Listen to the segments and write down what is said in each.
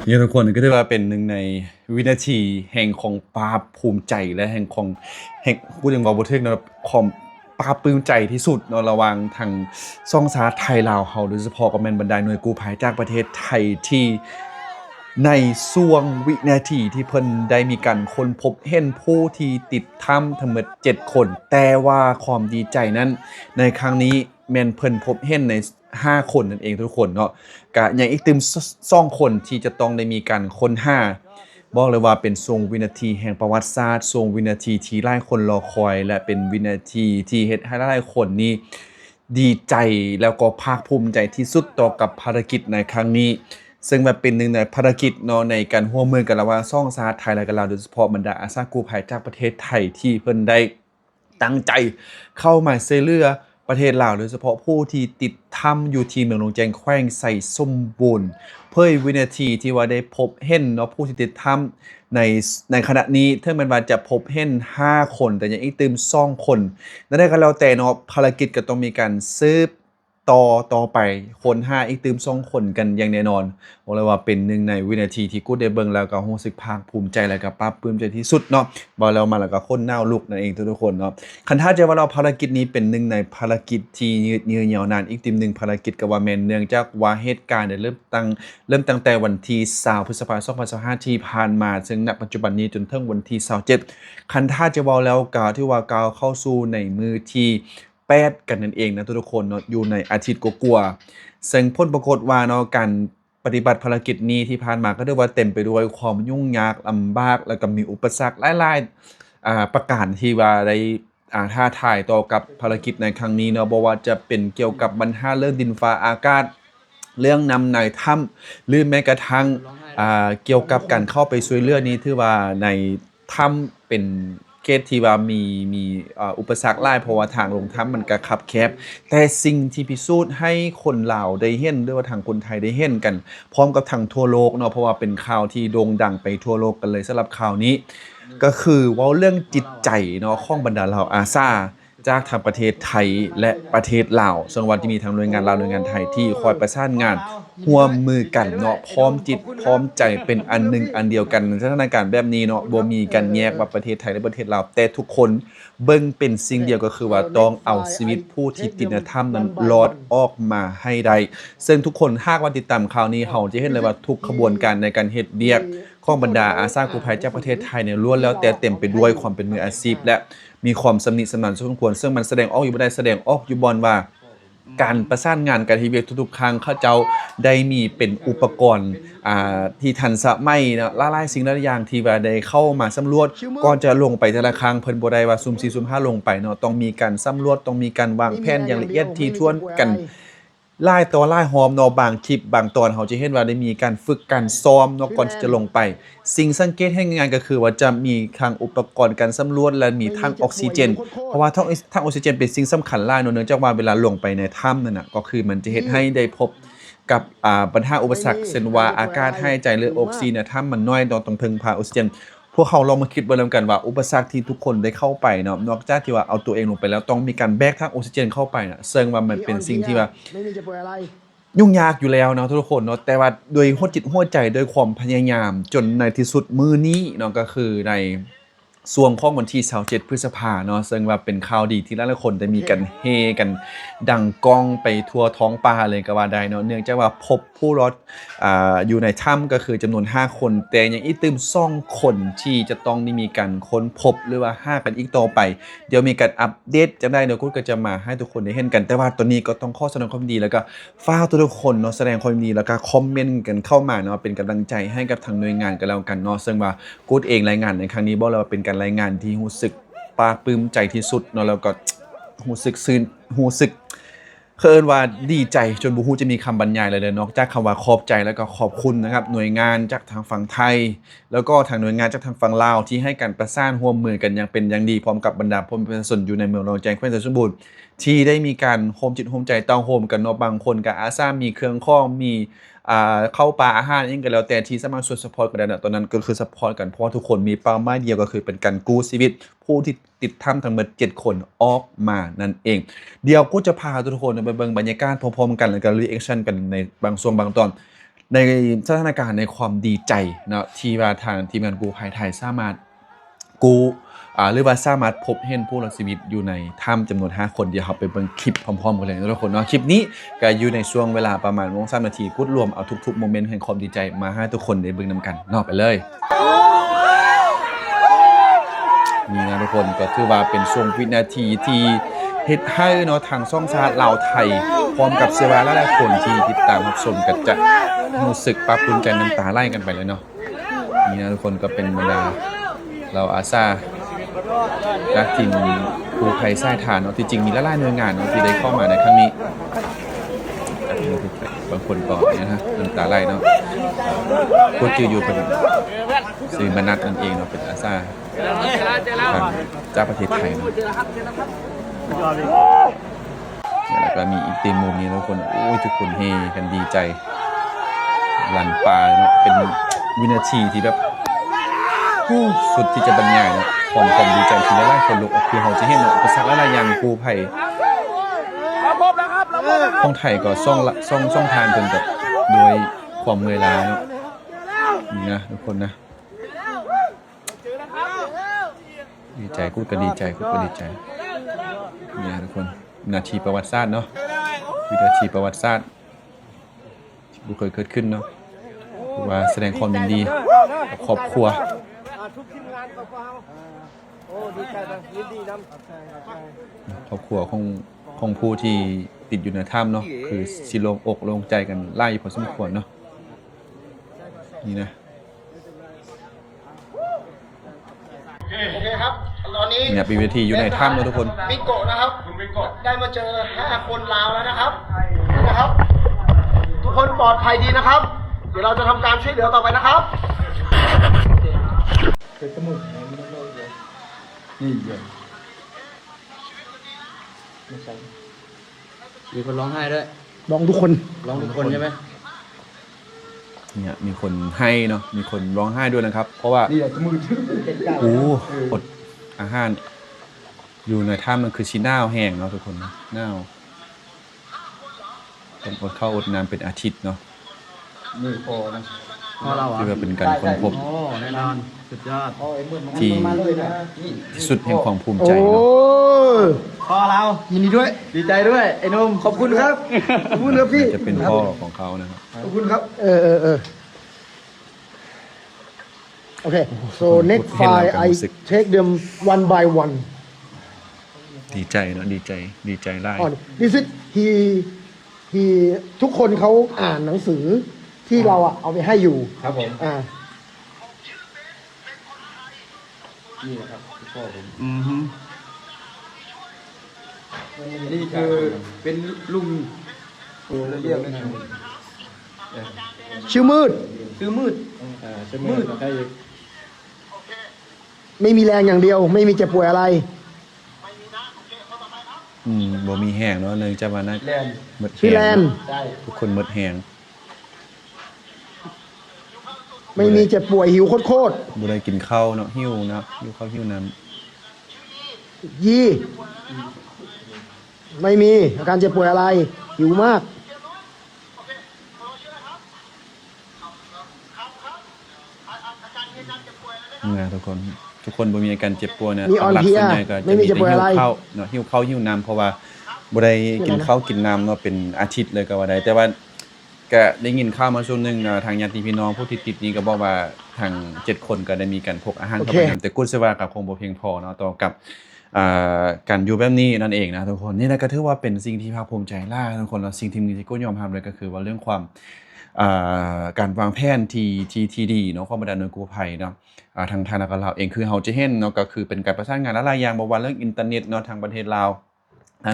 นี่ทุกคนก็ถือว่าเป็นหนึ่งในวินาทีแห่งของปาภูมิใจและแห่งพูดอย่างบอกบ่ถึงนะครับของปาปลื้มใจที่สุดเนาะระหว่างทางซ่องสาไทยลาวเฮาโดยเฉพาะกับแม่นบรรดาหน่วยกู้ภัยจากประเทศไทยที่ในช่วงวินาทีที่เพิ่นได้มีการค้นพบเห็นผู้ที่ติดถ้ำทั้งหมด7คนแต่ว่าความดีใจนั้นในครั้งนี้แม่นเพิ่นพบเห็นใน5คนนั่นเองทุกคนเนาะก็ยังอีกตึม2คนที่จะต้องได้มีการค้นหาบอกเลยว่าเป็นช่วงวินาทีแห่งประวัติศาสตร์ช่วงวินาทีที่หลายคนรอคอยและเป็นวินาทีที่เฮ็ดให้หลายคนนี้ดีใจแล้วก็ภาคภูมิใจที่สุดต่อกับภารกิจในครั้งนี้ซึ่งมันเป็นหนึ่งในภารกิจเนาะในการร่วมมือกันระหว่างซ่องสาไทยและกับลาวโดยเฉพาะบรรดาอาสากู้ภัยจากประเทศไทยที่เพิ่นได้ตั้งใจเข้ามาช่วยเหลือประเทศลาวโดยเฉพาะผู้ที่ติดถ้ำอยู่ที่เมืองหลวงแจงแขวงไส่สมบูรณ์เพื่อวินาทีที่ว่าได้พบเห็นเนาะผู้ที่ติดถ้ำในขณะนี้ถึงแม้ว่าจะพบเห็น5คนแต่ยังอีกตึม2คนนั่นได้ก็แล้วแต่เนาะภารกิจก็ต้องมีการสืบต่อไปคน5อีกตึม2คนกันอย่างแน่นอนบอกเลยว่าเป็นหนึ่งในวินาทีที่กูได้เบิ่งแล้วก็รู้สึกภาคภูมิใจและก็ปลาบปลื้มใจที่สุดเนาะบ่แล้วมาแล้วก็คนหน้าลุกนั่นเองทุกคนเนาะคันถ้าจะว่าเราภารกิจนี้เป็นหนึ่งในภารกิจที่ยืดยาวนานอีกตึมนึงภารกิจก็ว่าแม่นเนื่องจากว่าเหตุการณ์ได้เริ่มตั้งแต่วันที่20พฤษภาคม2025ที่ผ่านมาซึ่งณปัจจุบันนี้จนถึงวันที่27คันถ้าจะว่าแล้วก็ที่ว่าก้าวเข้าสู่ในมือที่8กันนั่นเองนะทุกคนเนาะอยู่ในอาทิตย์กว่าๆซึ่งผลปรากฏว่าเนาะการปฏิบัติภารกิจนี้ที่ผ่านมาก็เรียกว่าเต็มไปด้วยความยุ่งยากลำบากแล้วก็มีอุปสรรคหลายๆประการที่ว่าได้ท้าทายต่อกับภารกิจในครั้งนี้เนาะบ่ว่าจะเป็นเกี่ยวกับปัญหาเรื่องดินฟ้าอากาศเรื่องนำในถ้ำหรือแม้กระทั่งเกี่ยวกับการเข้าไปช่วยเหลือนี้ถือว่าในถ้ำเป็นเขตที่ว่ามีอุปสรรคหลายเพราะว่าทางลงถ้ำมันก็คับแคบแต่สิ่งที่พิสูจน์ให้คนลาวได้เห็นหรือว่าทางคนไทยได้เห็นกันพร้อมกับทางทั่วโลกเนาะเพราะว่าเป็นข่าวที่โด่งดังไปทั่วโลกกันเลยสำหรับข่าวนี้ก็คือเว้าเรื่องจิตใจเนาะของบรรดาเหล่าอาสาจากทางประเทศไทยและประเทศลาวซึ่งวันที่มีทางหน่วยงานลาวหน่วยงานไทยที่คอยประสานงานร่วมมือกันเนาะพร้อมจิตพร้อมใจเป็นอันหนึ่งอันเดียวกันในสถานการณ์แบบนี้เนาะบ่มีกันแยกว่าประเทศไทยและประเทศลาวแต่ทุกคนเบิ่งเป็นสิ่งเดียวก็คือว่าต้องเอาชีวิตผู้ที่ติดในถ้ำนั้นรอดออกมาให้ได้ซึ่งทุกคนหากว่าติดตามข่าวนี้เฮาจะเห็นเลยว่าทุกขบวนการในการเฮ็ดเวียกของบรรดาอาสากู้ภัยจากประเทศไทยเนี่ยล้วนแล้วแต่เต็มไปด้วยความเป็นมืออาชีพและมีความสนิทสนมสมควรซึ่งมันแสดงออกอยู่บ่ได้แสดงออกอยู่บ่ว่าการประสานงานกันที่เวียกทุกๆครั้งเขาเจ้าได้มีเป็นอุปกรณ์ที่ทันสมัยนะหลายๆสิ่งหลายอย่างที่ว่าได้เข้ามาสำรวจก่อนจะลงไปแต่ละครั้งเพิ่นบ่ได้ว่าซุ่ม4ซุ่ม5ลงไปเนาะต้องมีการสำรวจต้องมีการวางแผนอย่างละเอียดถี่ถ้วนกันหลายต่อหลายหอมเนาะบางคลิปบางตอนเฮาจะเห็นว่าได้มีการฝึกการซ้อมเนาะก่อนที่จะลงไปสิ่งสังเกตให้ง่ายๆก็คือว่าจะมีทางอุปกรณ์การสำรวจและมีทั้งออกซิเจนเพราะว่าทั้งออกซิเจนเป็นสิ่งสำคัญหลายเนาะเนื่องจากว่าเวลาลงไปในถ้ำนั่นน่ะก็คือมันจะเฮ็ดให้ได้พบกับปัญหาอุปสรรคเช่นว่าอากาศหายใจหรือออกซิเจนในถ้ำมันน้อยต้องพึ่งพาออกซิเจนพวกเขาลองมาคิดเบิ่งแล้วกันว่าอุปสรรคที่ทุกคนได้เข้าไปเนาะนอกจากที่ว่าเอาตัวเองลงไปแล้วต้องมีการแบกทั้งออกซิเจนเข้าไปน่ะซึ่งว่ามันเป็นสิ่งที่ว่ายุ่งยากอยู่แล้วเนาะทุกคนเนาะแต่ว่าโดยหัวจิตหัวใจโดยความพยายามจนในที่สุดมื้อนี้เนาะก็คือในช่วงของวันที่27พฤษภาเนาะซึ่งว่าเป็นข่าวดีที่หลายๆคนได้มีกันเฮกันดังก้องไปทั่วท้องฟ้าเลยก็ว่าได้เนาะเนื่องจากว่าพบผู้รอดอยู่ในถ้ำก็คือจำนวน5คนแต่ยังอีกตึม2คนที่จะต้องได้มีการค้นพบหรือว่า5กันอีกต่อไปเดี๋ยวมีการอัปเดตจะได้เดี๋ยวกูก็จะมาให้ทุกคนได้เห็นกันแต่ว่าตอนนี้ก็ต้องขอแสดงความดีแล้วก็ฝากทุกคนเนาะแสดงความดีแล้วก็คอมเมนต์กันเข้ามาเนาะเป็นกำลังใจให้กับทางหน่วยงานกันแล้วกันเนาะซึ่งว่ากูเองรายงานในครั้งนี้บอกเลยว่าเป็นการรายงานที่รู้สึกปลาปลื้มใจที่สุดเนาะแล้วก็รู้สึกเคินว่าดีใจจนบ่ฮู้จะมีคำบรรยายเลยนอกจากคำว่าขอบใจแล้วก็ขอบคุณนะครับหน่วยงานจากทางฝั่งไทยแล้วก็ทางหน่วยงานจากทางฝั่งลาวที่ให้การประสานร่วมมือกันอย่างเป็นอย่างดีพร้อมกับบรรดาพ่อแม่ประชาชนอยู่ในเมืองรองแจ้งแขวงไสสมบูรณ์ ที่ได้มีการโฮมจิตโฮมใจต้องโฮมกันเนาะบางคนก็อาสามีเครื่องข้องมีข้าวปลาอาหารอิหยังก็แล้วแต่ที่สามารถช่วยซัปพอร์ตกันได้ณตอนนั้นก็คือซัปพอร์ตกันเพราะว่าทุกคนมีเป้าหมายเดียวก็คือเป็นการกู้ชีวิตผู้ที่ติดถ้ำทั้งหมด7คนออกมานั่นเองเดี๋ยวกูจะพาทุกคนไปเบิ่งบรรยากาศพร้อมๆกันแล้วก็รีแอกชันกันในบางช่วงบางตอนในสถานการณ์ในความดีใจเนาะที่ว่าทางทีมงานกู้ภัยไทยสามารถกู้หรือว่าสามารถพบเห็นผู้รอดชีวิตอยู่ในถ้ำจำนวน5คนเดี๋ยวเราไปเบิ่งคลิปพร้อมๆกันเลยนะทุกคนเนาะคลิปนี้ก็อยู่ในช่วงเวลาประมาณ1-3 นาทีกูรวมเอาทุกๆโมเมนต์แห่งความดีใจมาให้ทุกคนได้เบิ่งนํกันเนาะไปเลยนี่นะทุกคนก็ถือว่าเป็นช่วงวินาทีที่เฮ็ดให้เนาะทางช่องชาติลาวไทยพร้อมกับเสื้อผ้าหลายๆคนที่ติดตามรับชมก็จะรู้สึกปลาปลื้มใจน้ำตาไหลกันไปเลยเนาะนี่นะทุกคนก็เป็นบรรดาเราอาสาจากทีมกู้ภัยสายทานเนาะที่จริงมีหลายๆหน่วยงานเนาะที่ได้เข้ามาในครั้งนี้บางคนก็เนี่ยนะน้ำตาไหลเนาะพูดอยู่เป็นสื่อมนัสนั่นเองเนาะเป็นอาสาจากประเทศไทยเนาะแล้วก็มีอีกทีมมุมนี้ทุกคนโอ้ยทุกคนเฮกันดีใจหลันปลาเนาะเป็นวินาทีที่แบบสุดที่จะบรรยายเนาะความดีใจที่หลายๆคนลุกคือเขาจะเห็นเนาะอุปสรรคหลายๆอย่างกู้ภัยของไทยก็ซ่องทานเพิ่นกับโดยความเมื่อยล้าเนาะนี่นะทุกคนนะดีใจกูก็ดีใจกูก็ดีใจนี่นะทุกคนนาทีประวัติศาสตร์เนาะวินาทีประวัติศาสตร์ที่บ่เคยเกิดขึ้นเนาะว่าแสดงความยินดีกับครอบครัวทุกทีมงานโอ้ดีใจนะยินดีนำครอบครัวของผู้ที่ติดอยู่ในถ้ำเนาะคือสิโลงอกโลงใจกันไล่พอสมควรเนาะนี่นะโอเคครับตอนนี้เนี่ยเป็นเวทีอยู่ในถ้ำเนาะทุกคนมิโกะนะครับได้มาเจอ5คนลาวแล้วนะครับทุกคนปลอดภัยดีนะครับเดี๋ยวเราจะทำการช่วยเหลือต่อไปนะครับนี่เยอะมีคนร้องไห้ด้วยร้องทุกคนใช่ไหมเนี่ยมีคนให้เนาะมีคนร้องไห้ด้วยนะครับเพราะว่านี่แหละมืออดอาหารอยู่ในถ้ำมันคือชีหน้าแห้งเนาะทุกคนหน้าต้องอดข้าวอดน้ำเป็นอาทิตย์เนาะนี่พอนะเราที่ว่าเป็นการค้นพบแน่นอนสุดยอดที่สุดแห่งความภูมิใจเนาะพ่อเรายินดีด้วยดีใจด้วยไอ้นมขอบคุณครับขอบคุณครับพี่จะเป็นพ่อของเขานะครับขอบคุณครับOkay so next file I take them one by one ดีใจเนาะดีใจไล่this is he ทุกคนเขาอ่านหนังสือที่เราเอาไปให้อยู่ครับผมนี่นะครับพ่อผมนี่คือเป็นลุงเรียกนะชื่อมืดไม่มีแรงอย่างเดียวไม่มีเจ็บป่วยอะไรบ่มีแห้งเนาะเนื่องจากว่านั้นชื่อแลนทุกคนหมดแห้งไม่มีเจ็บป่วยหิวโคตรบ่ได้กินข้าวเนาะหิวนะหิวข้าวหิวน้ำยี่ไม่มีอาการเจ็บป่วยอะไรหิวมากนะทุกคนบ่มีอาการเจ็บป่วยนะหลักส่วนใหญ่ก็จะมีแต่หิวข้าวเนาะหิวข้าวหิวน้ำเพราะว่าบ่ได้กินข้าวกินน้ำเนาะเป็นอาทิตย์เลยก็ว่าได้แต่ว่าก็ได้ยินข่าวมาช่วงนึงทางญาติพี่น้องผู้ที่ติดนี้ก็บอกว่าทาง7คนก็ได้มีการพกอาหารเข้าไปแต่กุศลว่ากับคงบ่เพียงพอเนาะต่อกับการอยู่แบบนี้นั่นเองนะทุกคนนี่แหละก็ถือว่าเป็นสิ่งที่ภาคภูมิใจล่าทุกคนแล้วสิ่งที่มีที่ก็ยอมรับเลยก็คือว่าเรื่องความการวางแผนที่ดีเนาะของบรรดาหน่วยกู้ภัยเนาะทางลาวเองคือเฮาจะเห็นเนาะก็คือเป็นการประสานงานหลายอย่างบ่ว่าเรื่องอินเทอร์เน็ตเนาะทางประเทศลาว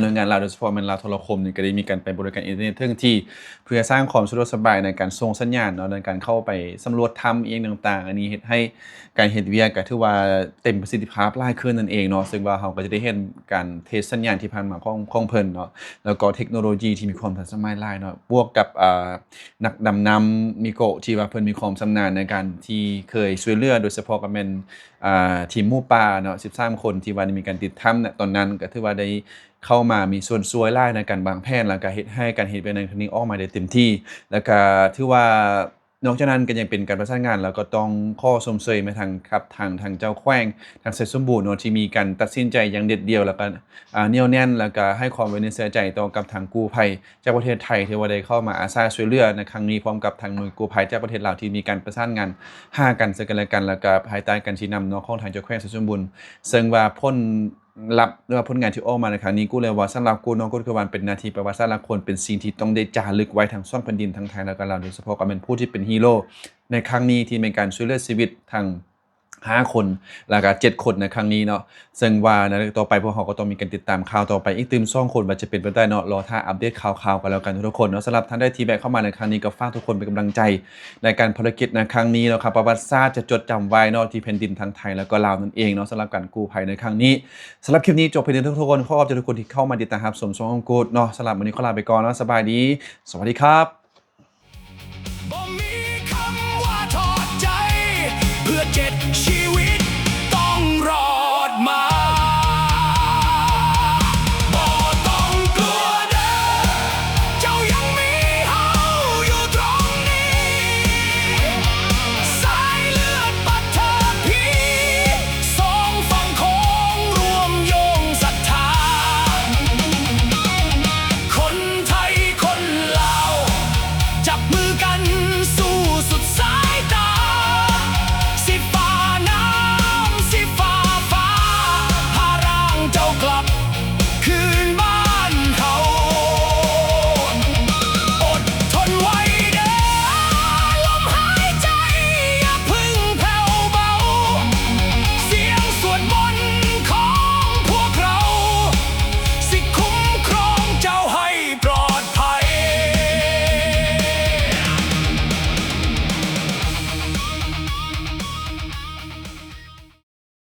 หน่วยงานลาวโดยเฉพาะแม่นลาวโทรคมนี่ก็ได้มีการไปบริการอินเทอร์เน็ตเทิงที่เพื่อสร้างความสะดวกสบายในการส่งสัญญาณเนาะในการเข้าไปสำรวจถ้ำอิหยังต่างๆอันนี้เฮ็ดให้การเฮ็ดเวียกก็ถือว่าเต็มประสิทธิภาพหลายขึ้นนั่นเองเนาะซึ่งว่าเราก็จะได้เห็นการเทสสัญญาณที่ผ่านมาของเพิ่นเนาะแล้วก็เทคโนโลยีที่มีความทันสมัยหลายเนาะบวกกับนักดำน้ำมิโกะที่ว่าเพิ่นมีความชำนาญในการที่เคยช่วยเหลือโดยเฉพาะก็แม่นทีมหมู่ป่าเนาะ13คนที่ว่าได้มีการติดถ้ำณตอนนั้นก็ถือว่าได้เข้ามามีส่วนช่วยหลายในการวางแผนแล้วก็เฮ็ดให้การเฮ็ดเวียกในครั้งนี้ออกมาได้เต็มที่แล้วก็ถือว่านอกจากนั้นก็ยังเป็นการประสานงานแล้วก็ต้องขอชมเชยมาทางครับทางเจ้าแขวงทางไสสมบูรณ์เนาะที่มีการตัดสินใจอย่างเด็ดเดี่ยวแล้วก็เหนี่ยวแน่นแล้วก็ให้ความไว้เนื้อเชื่อใจต่อกับทางกู้ภัยจากประเทศไทยที่ว่าได้เข้ามาอาสาช่วยเหลือในครั้งนี้พร้อมกับทางหน่วยกู้ภัยจากประเทศลาวที่มีการประสานงานหากันซึ่งกันและกันแล้วก็ภายใต้การชี้นำเนาะของทางเจ้าแขวงไสสมบูรณ์ซึ่งว่าผลลัพธ์หรือว่าผลงานที่ออกมาในครั้งนี้กูเลยว่าสำหรับกูเนาะก็คือว่าเป็นนาทีประวัติศาสตร์และควรเป็นสิ่งที่ต้องได้จารึกไว้ทางช่องแผ่นดินทั้งไทยแล้วก็ลาวโดยเฉพาะก็เป็นผู้ที่เป็นฮีโร่ในครั้งนี้ที่เป็นการช่วยเหลือชีวิตทาง5คนแล้วก็7คนในครั้งนี้เนาะซึ่งว่าในต่อไปพวกเขาก็ต้องมีการติดตามข่าวต่อไปอีกตื่ม2คนว่าจะเป็นไปได้เนาะรอถ้าอัปเดตข่าวๆกันแล้วกันทุกคนเนาะสำหรับท่านได้ทีแบ็กเข้ามาในครั้งนี้ก็ฝากทุกคนเป็นกำลังใจในการภารกิจในครั้งนี้เนาะครับประวัติศาสตร์จะจดจำไว้เนาะที่แผ่นดินทั้งไทยแล้วก็ลาวนั่นเองเนาะสำหรับการกู้ภัยในครั้งนี้สำหรับคลิปนี้จบเพียงเท่านี้ทุกคนขอบคุณทุกคนที่เข้ามาติดตามรับชมช่องกูดเนาะสำหรับวันนี้ขอลาไปก่อนเนาะสบายดีสวัสดีครับ